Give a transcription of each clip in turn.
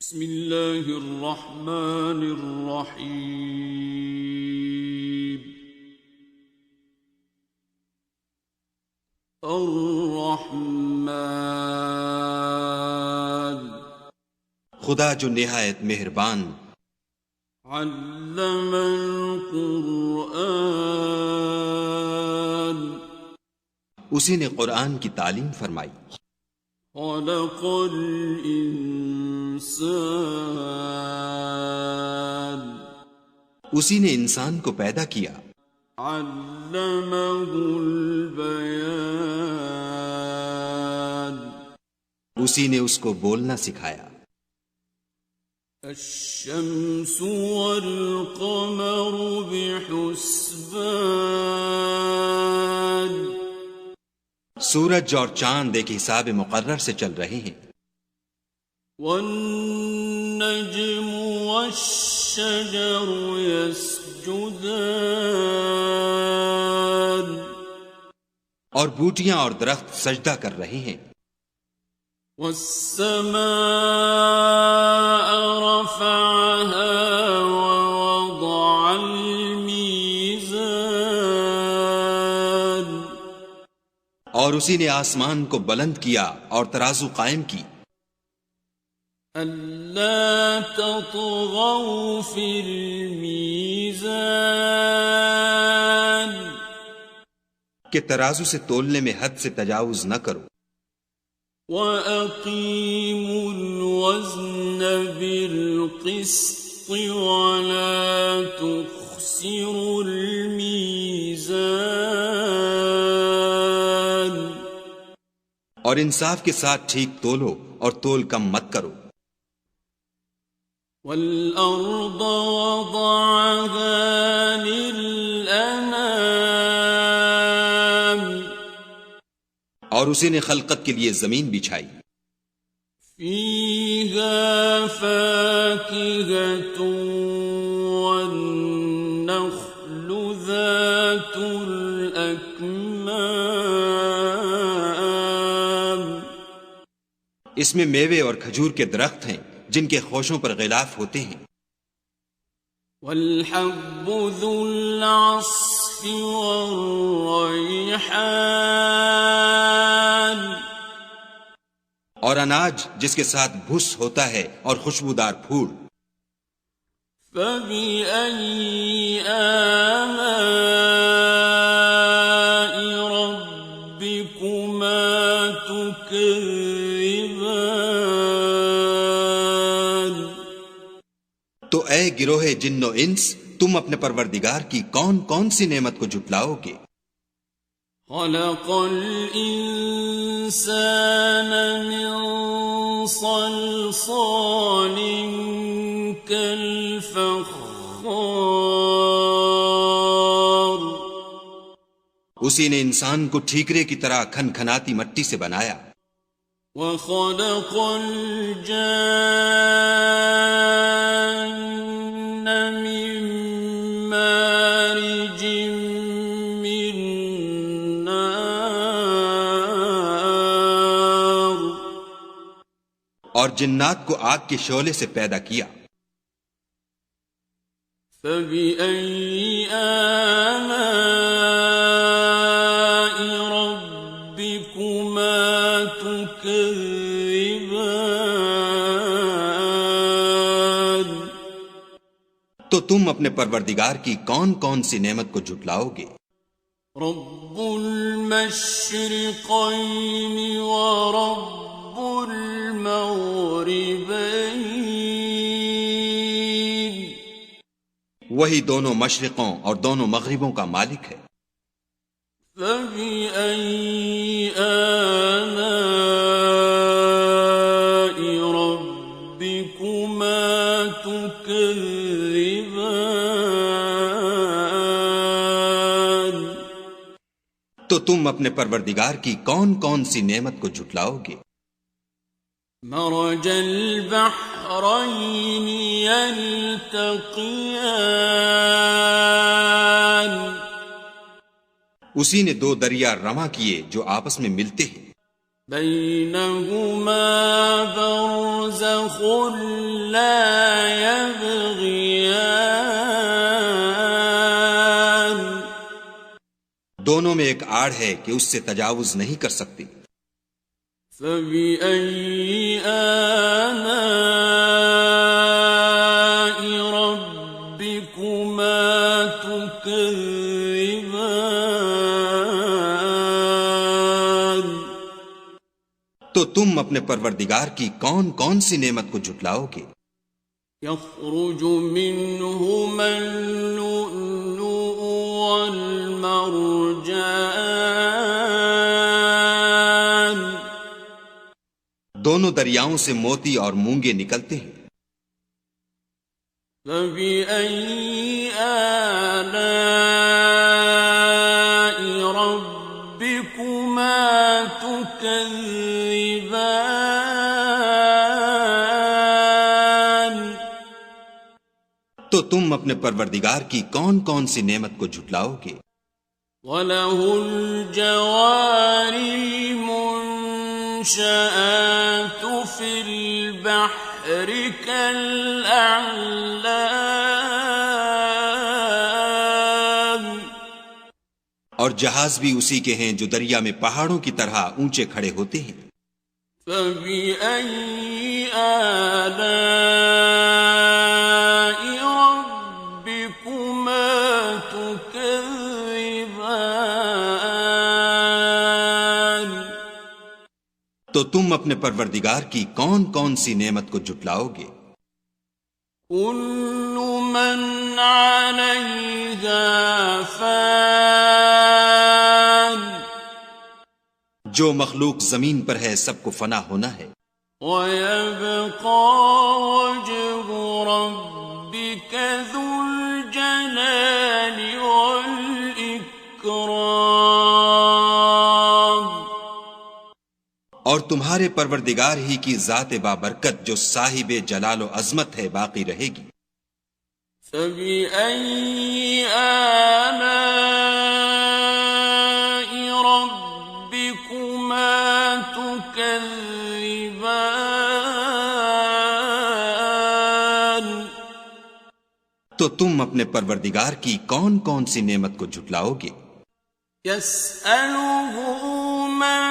بسم اللہ الرحمن الرحیم الرحمن خدا جو نہایت مہربان، علم القرآن اسی نے قرآن کی تعلیم فرمائی، خلق الانسان اسی نے انسان کو پیدا کیا، علمہ البیان اسی نے اس کو بولنا سکھایا، الشمس والقمر بحسبان سورج اور چاند ایک حساب مقرر سے چل رہے ہیں، والنجم والشجر يسجدان اور بوٹیاں اور درخت سجدہ کر رہے ہیں، والسماء رفعها ووضع الميزان اور اسی نے آسمان کو بلند کیا اور ترازو قائم کی، أَلَّا تَطْغَوْا فِي الْمِيزَانِ کہ ترازو سے تولنے میں حد سے تجاوز نہ کرو، وَأَقِيمُوا الْوَزْنَ بِالْقِسْطِ وَلَا تُخْسِرُوا الْمِيزَانَ اور انصاف کے ساتھ ٹھیک تولو اور تول کم مت کرو، وَالْأَرْضَ وَضَعَهَا لِلْأَنَامِ اور اسی نے خلقت کے لیے زمین بچھائی، فِيهَا فَاكِهَةٌ وَالنَّخْلُ ذَاتُ الْأَكْمَامِ اس میں میوے اور کھجور کے درخت ہیں جن کے خوشوں پر غلاف ہوتے ہیں، وَالْحَبُّ ذُو الْعَصْفِ وَالرَّيْحَانِ اور اناج جس کے ساتھ بھس ہوتا ہے اور خوشبودار پھول، فَبِأَيِّ آلَاءِ رَبِّكُمَا تُكَذِّبَانِ تو اے گروہ جن و انس، تم اپنے پروردگار کی کون کون سی نعمت کو جھٹلاؤ گے؟ خَلَقَ الْإِنسَانَ مِنْ صَلْصَالٍ كَالْفَخَّارِ اسی نے انسان کو ٹھیکرے کی طرح کھنکھناتی مٹی سے بنایا، وَخَلَقَ الْجَانَّ مِن مَّارِجٍ مِّن نَّارٍ اور جنات کو آگ کے شعلے سے پیدا کیا، فَبِأَيِّ آلَاءِ رَبِّكُمَا تُكَذِّبَانِ تو تم اپنے پروردگار کی کون کون سی نعمت کو جھٹلاؤ گے؟ رَبُّ الْمَشْرِقَيْنِ وَرَبُّ الْمَغْرِبَيْنِ وہی دونوں مشرقوں اور دونوں مغربوں کا مالک ہے، فَبِأَيِّ آلَاءِ رَبِّكُمَا تُكَذِّبَانِ تو تم اپنے پروردگار کی کون کون سی نعمت کو جھٹلاؤ گے؟ مرج البحرين يلتقيان اسی نے دو دریا رواں کیے جو آپس میں ملتے ہیں، بينهما برزخ لا يبغيان دونوں میں ایک آڑ ہے کہ اس سے تجاوز نہیں کر سکتی. فبأي آلاء ربكما تكذبان تو تم اپنے پروردگار کی کون کون سی نعمت کو جھٹلاؤ گے؟ يخرج منهما اللؤلؤ والمرجان دونوں دریاؤں سے موتی اور مونگے نکلتے ہیں. فبأي آلاء ربكما تكذبان تو تم اپنے پروردگار کی کون کون سی نعمت کو جھٹلاؤ گے؟ وَلَهُ الْجَوَارِ الْمُنشَآتُ فِي الْبَحْرِ كَالْأَعْلَامِ اور جہاز بھی اسی کے ہیں جو دریا میں پہاڑوں کی طرح اونچے کھڑے ہوتے ہیں. فَبِأَيِّ آلَاءِ رَبِّكُمَا تُكَذِّبَانِ تو تم اپنے پروردگار کی کون کون سی نعمت کو جھٹلاؤ گے؟ كُلُّ مَنْ عَلَيْهَا فَانٍ جو مخلوق زمین پر ہے سب کو فنا ہونا ہے. وَيَبْقَى وَجْهُ رَبِّكَ ذُو الْجَلَالِ وَالْإِكْرَامِ اور تمہارے پروردگار ہی کی ذات بابرکت جو صاحب جلال و عظمت ہے باقی رہے گی. فَبِأَيِّ آلَاءِ رَبِّكُمَا تُكَذِّبَانِ تو تم اپنے پروردگار کی کون کون سی نعمت کو جھٹلاؤ گے؟ يَسْأَلُهُ مَن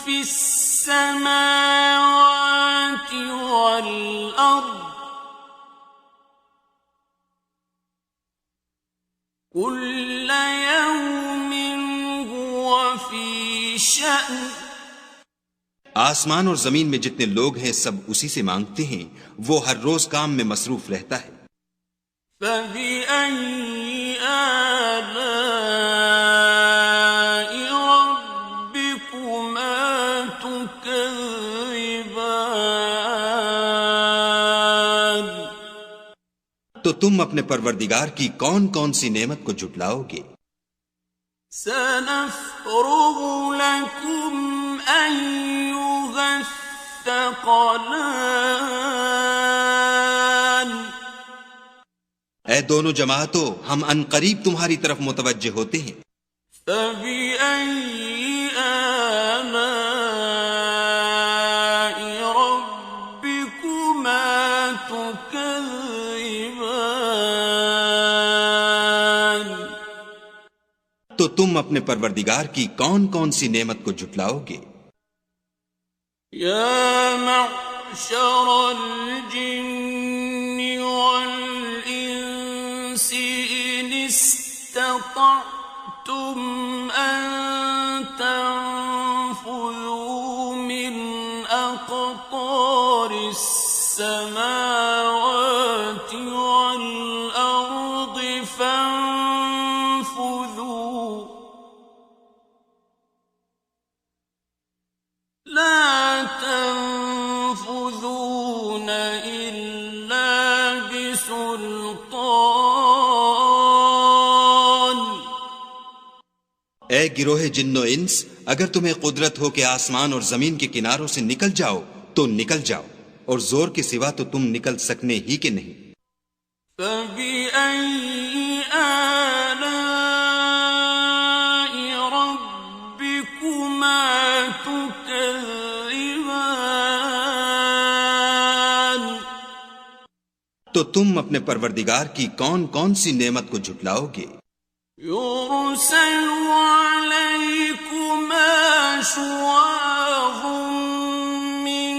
فِي السَّمَاوَاتِ وَالْأَرْضِ كُلَّ يَوْمٍ هُوَ فِي شَأْنٍ آسمان اور زمین میں جتنے لوگ ہیں سب اسی سے مانگتے ہیں، وہ ہر روز کام میں مصروف رہتا ہے. فَبِأَيِّ آلَاءِ رَبِّكُمَا تُكَذِّبَانِ تو تم اپنے پروردگار کی کون کون سی نعمت کو جھٹلاؤ گے؟ سَنَفْرُغُ لَكُمْ أَيُّهَ الثَّقَلَانِ اے دونوں جماعتوں، ہم ان قریب تمہاری طرف متوجہ ہوتے ہیں. فَبِأَيِّ آلَاءِ رَبِّكُمَا تُكَذِّبَانِ تو تم اپنے پروردگار کی کون کون سی نعمت کو جھٹلاؤ گے؟ يَا مَعْشَرَ الْجِنِّ وَالْإِنسِ إِنِ اسْتَطَعْتُمْ أَن تَنفُذُوا مِنْ أَقْطَارِ السَّمَاوَاتِ وَالْأَرْضِ فَانفُذُوا لَا تَنفُذُونَ إِلَّا بِسُلْطَانٍ اے گروہ جن و انس، اگر تمہیں قدرت ہو کہ آسمان اور زمین کے کناروں سے نکل جاؤ تو نکل جاؤ، اور زور کے سوا تو تم نکل سکنے ہی کے نہیں. فَبِأَيِّ آلَاءِ رَبِّكُمَا تُكَذِّبَانِ تو تم اپنے پروردگار کی کون کون سی نعمت کو جھٹلاؤ گے؟ يرسل عليكما شواظ من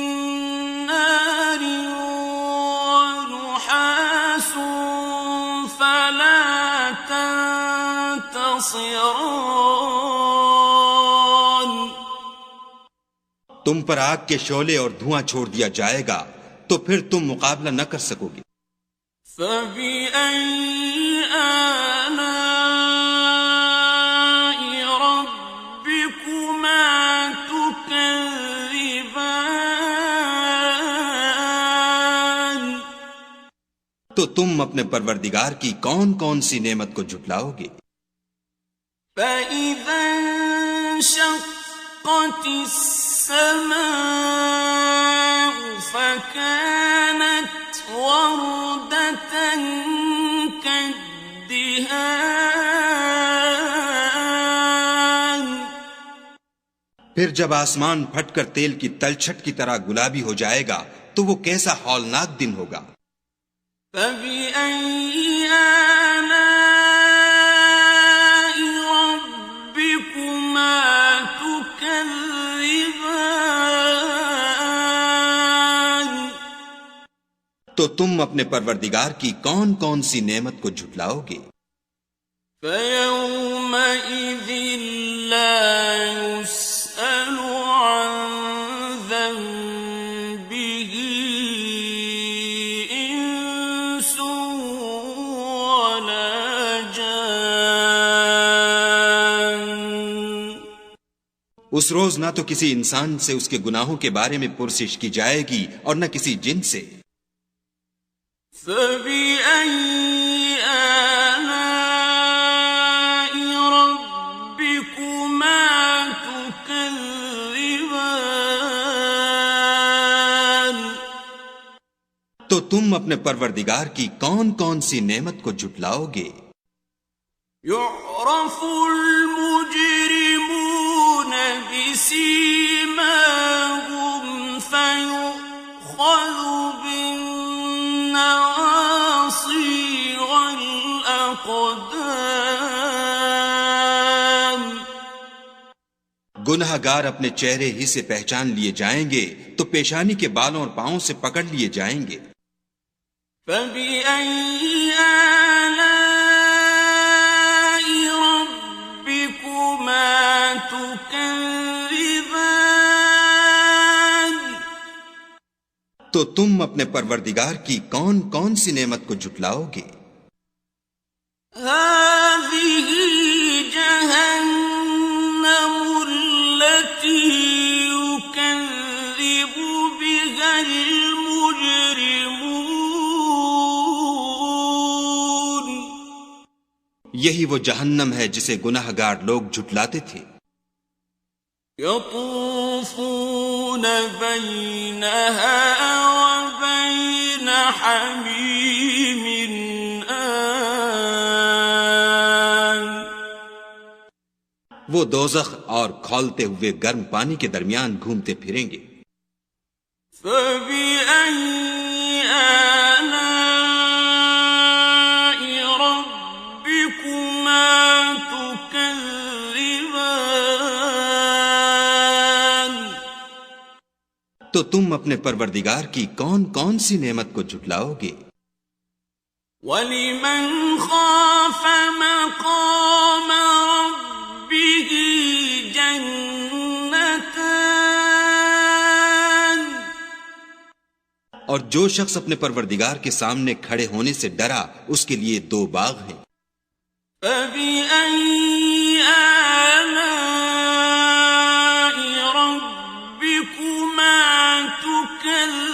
نار ونحاس فلا تنتصران. تم پر آگ کے شعلے اور دھواں چھوڑ دیا جائے گا تو پھر تم مقابلہ نہ کر سکو گے. فَبِأَيِّ آلَاءِ رَبِّكُمَا تُكَذِّبَانِ. تو تم اپنے پروردگار کی کون کون سی نعمت کو جھٹلاؤ گے؟ فَإِذَا انشَقَّتِ السَّمَاءُ فَكَانَتْ وَرْدَةً كَالدِّهَانِ. پھر جب آسمان پھٹ کر تیل کی تلچھٹ کی طرح گلابی ہو جائے گا تو وہ کیسا ہولناک دن ہوگا. فَبِأَيِّ آلَاءِ رَبِّكُمَا تُكَذِّبَانِ. تو تم اپنے پروردگار کی کون کون سی نعمت کو جھٹلاؤ گے؟ فَيَوْمَئِذٍ لَا يُسْأَلُ عَنْ ذَنبِهِ إِنسٌ وَلَا جَانٌ. اس روز نہ تو کسی انسان سے اس کے گناہوں کے بارے میں پرسش کی جائے گی اور نہ کسی جن سے. فَبِأَيِّ آلَاءِ رَبِّكُمَا تُكَذِّبَانِ. تو تم اپنے پروردگار کی کون کون سی نعمت کو جھٹلاؤ گے؟ يُعْرَفُ الْمُجْرِمُونَ بِسِيمَاهُمْ فَيُؤْخَذُ بِالنَّوَاصِي وَالْأَقْدَامِ. گناہ گار اپنے چہرے ہی سے پہچان لیے جائیں گے تو پیشانی کے بالوں اور پاؤں سے پکڑ لیے جائیں گے. فَبِأَيِّ آلَاءِ رَبِّكُمَا تُكَذِّبَانِ. تو تم اپنے پروردگار کی کون کون سی نعمت کو جھٹلاؤ گے؟ هَٰذِهِ جَهَنَّمُ الَّتِي يُكَذِّبُ بِهَا الْمُجْرِمُونَ. یہی وہ جہنم ہے جسے گناہ گار لوگ جھٹلاتے تھے. يَطُوفُونَ بَيْنَهَا وَبَيْنَ حَمِيمٍ آنٍ. وہ دوزخ اور کھولتے ہوئے گرم پانی کے درمیان گھومتے پھریں گے. فَبِأَيِّ آلَاءِ رَبِّكُمَا تُكَذِّبَانِ. تو تم اپنے پروردگار کی کون کون سی نعمت کو جھٹلاؤ گے؟ وَلِمَنْ خَافَ مَقَامَ رَبِّهِ جَنَّتَانِ. اور جو شخص اپنے پروردگار کے سامنے کھڑے ہونے سے ڈرا اس کے لیے 2 باغ ہیں. فَبِأَيِّ آلَاءِ رَبِّكُمَا تُكَذِّبَانِ.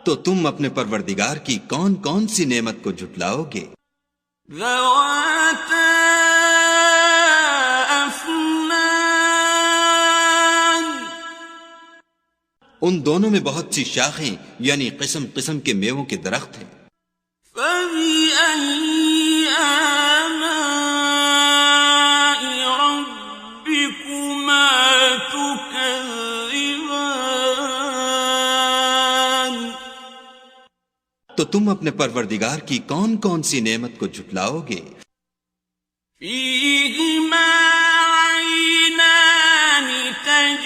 تو تم اپنے پروردگار کی کون کون سی نعمت کو جھٹلاؤ گے؟ ذَوَاتَا أَفْنَانٍ. ان دونوں میں بہت سی شاخیں یعنی قسم قسم کے میووں کے درخت ہیں. فَبِأَيِّ آلَاءِ رَبِّكُمَا تُكَذِّبَانِ. تو تم اپنے پروردگار کی کون کون سی نعمت کو جھٹلاؤ گے؟ فیہما عینان تجریان،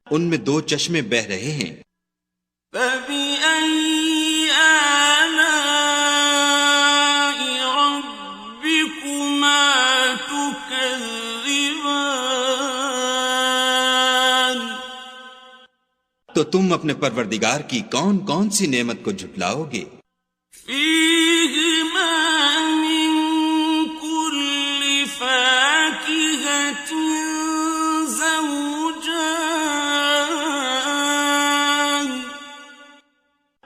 ان میں دو چشمے بہ رہے ہیں۔ فبأئی آلاء ربکما تکذبان، تو تم اپنے پروردگار کی کون کون سی نعمت کو جھٹلاؤ گے؟ فیہما من کل فاکہۃ زوجان،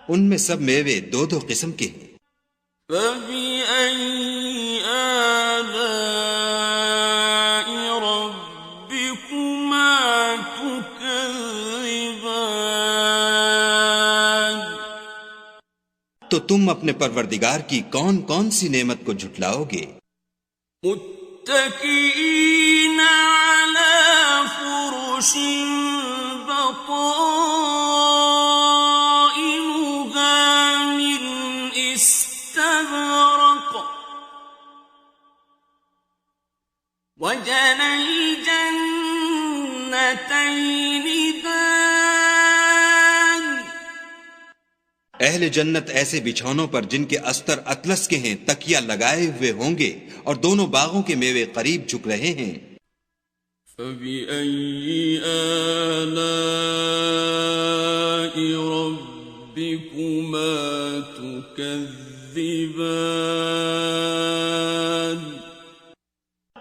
ان میں سب میوے دو دو قسم کے ہیں۔ فبأئی آلاء ربکما تکذبان، تو تم اپنے پروردگار کی کون کون سی نعمت کو جھٹلاؤ گے؟ متکئین علی فرش بطائنها من استبرق، وجنى الجنتین دان، اہل جنت ایسے بچھونوں پر جن کے استر اطلس کے ہیں تکیہ لگائے ہوئے ہوں گے، اور دونوں باغوں کے میوے قریب جھک رہے ہیں۔ فبأي آلاء ربكما تكذبان،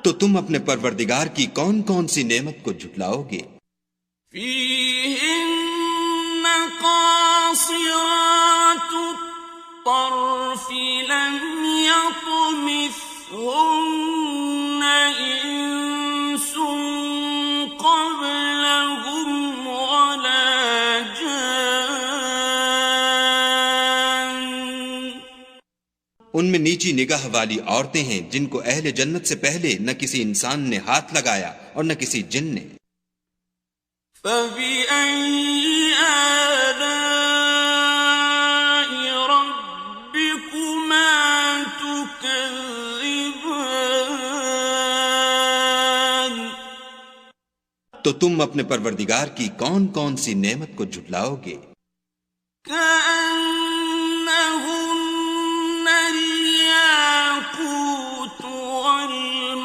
تو تم اپنے پروردگار کی کون کون سی نعمت کو جھٹلاؤ گے؟ فيهن قاصرات الطرف لم يطمثهن إنس قبلهم ولا جان، ان میں نیچی نگاہ والی عورتیں ہیں جن کو اہل جنت سے پہلے نہ کسی انسان نے ہاتھ لگایا اور نہ کسی جن نے۔ فبأي آلاء ربكما تكذبان، تو تم اپنے پروردگار کی کون کون سی نعمت کو جھٹلاؤ گے؟ كأنهن الياقوت والمرجان،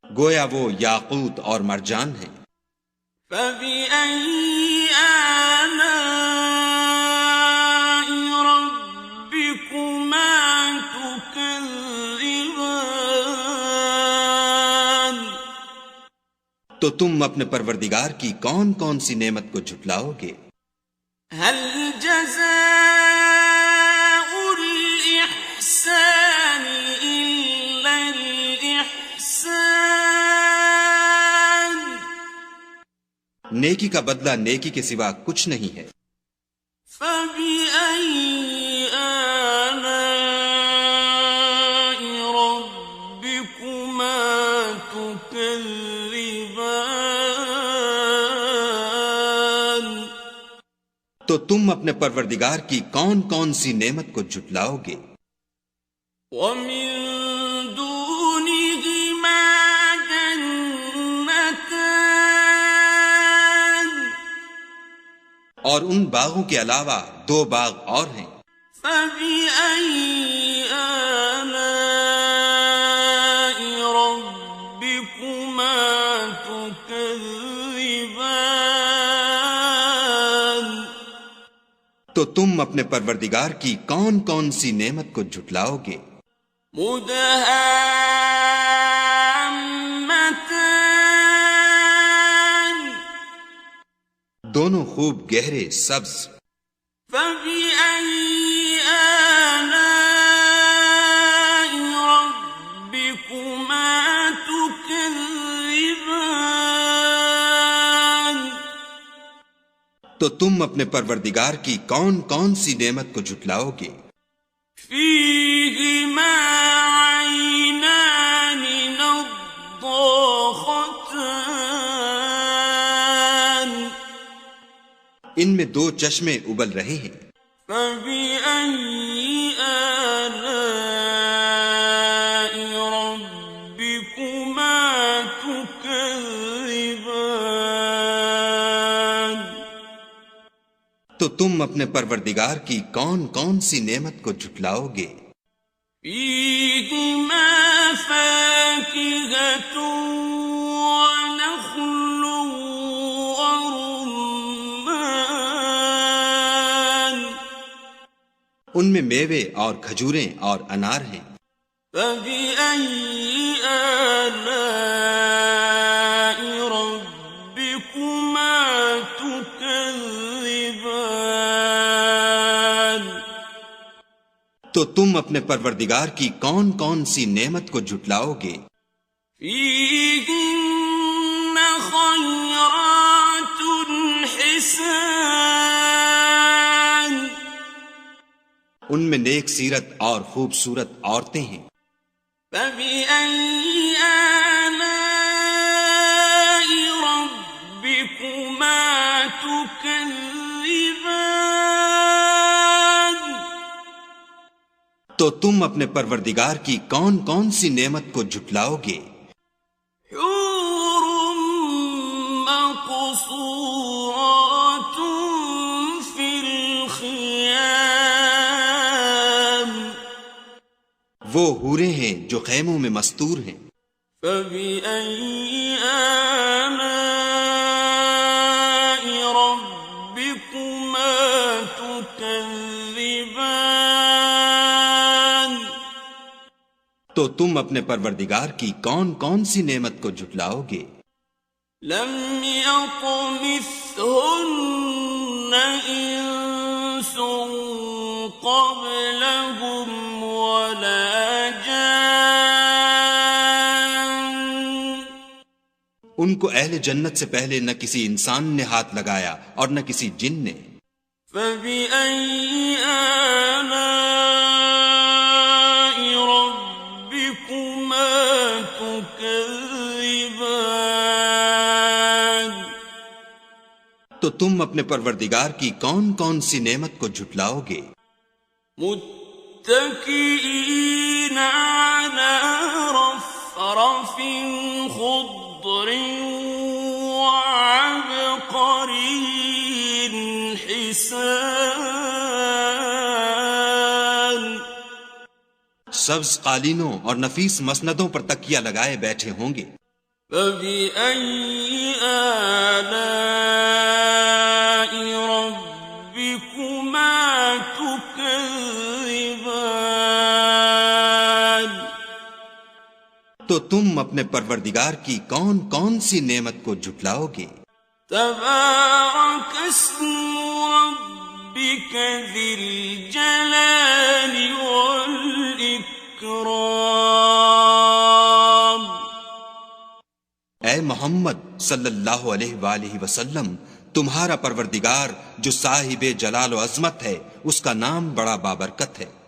گویا وہ یاقوت اور مرجان ہیں۔ فبأي آلاء ربكما تكذبان، تو تم اپنے پروردگار کی کون کون سی نعمت کو جھٹلاؤ گے؟ هل جزاء الإحسان إلا الإحسان، نیکی کا بدلہ نیکی کے سوا کچھ نہیں ہے۔ فبأي آلاء ربكما تكذبان، تو تم اپنے پروردگار کی کون کون سی نعمت کو جھٹلاؤ گے؟ ومن دونهما جنتان، اور ان باغوں کے علاوہ دو باغ اور ہیں۔ فبأي آلاء ربكما تكذبان، تو تم اپنے پروردگار کی کون کون سی نعمت کو جھٹلاؤ گے؟ مدہامتان، دونوں خوب گہرے سبز۔ فبأي آلاء ربكما تكذبان، تو تم اپنے پروردگار کی کون کون سی نعمت کو جھٹلاؤ گے؟ فيهما عينان نضاختان، ان میں 2 چشمے ابل رہے ہیں۔ فَبِأَيِّ آلَاءِ رَبِّكُمَا تُكَذِّبَانِ؟ تو تم اپنے پروردگار کی کون کون سی نعمت کو جھٹلاؤ گے؟ فِيهِمَا فَاكِهَةٌ وَنَخْلٌ وَرُمَّانٌ، ان میں میوے اور کھجوریں اور انار ہیں۔ فَبِأَيِّ آلَاءِ رَبِّكُمَا تُكَذِّبَانِ؟ تو تم اپنے پروردگار کی کون کون سی نعمت کو جھٹلاؤ گے؟ فِيهِنَّ خَيْرَاتٌ حِسَانٌ، ان میں نیک سیرت اور خوبصورت عورتیں ہیں۔ فَبِأَيِّ آلَاءِ رَبِّكُمَا تُكَذِّبَانِ؟ تو تم اپنے پروردگار کی کون کون سی نعمت کو جھٹلاؤ گے؟ حور مقصورات فی الخیام، وہ حوریں ہیں جو خیموں میں مستور ہیں۔ فَبِأَيِّ آلَاءِ رَبِّكُمَا تُكَذِّبَانِ؟ تو تم اپنے پروردگار کی کون کون سی نعمت کو جھٹلاؤ گے؟ لم يطمثهن انس قبلهم ولا جان، ان کو اہل جنت سے پہلے نہ کسی انسان نے ہاتھ لگایا اور نہ کسی جن نے۔ فَبِأَيِّ آلَاءِ رَبِّكُمَا تُكَذِّبَانِ؟ تو تم اپنے پروردگار کی کون کون سی نعمت کو جھٹلاؤ گے؟ متكئين على رفرف خضر وعبقري حسان، سبز قالینوں اور نفیس مسندوں پر تکیہ لگائے بیٹھے ہوں گے۔ فَبِأَيِّ آلَاءِ رَبِّكُمَا تُكَذِّبَانِ؟ تو تم اپنے پروردگار کی کون کون سی نعمت کو جھٹلاؤ گے؟ تبارك اسم ربك ذي الجلال والإكرام۔ اے محمد صلی اللہ علیہ وآلہ وسلم، تمہارا پروردگار جو صاحب جلال و عظمت ہے، اس کا نام بڑا بابرکت ہے۔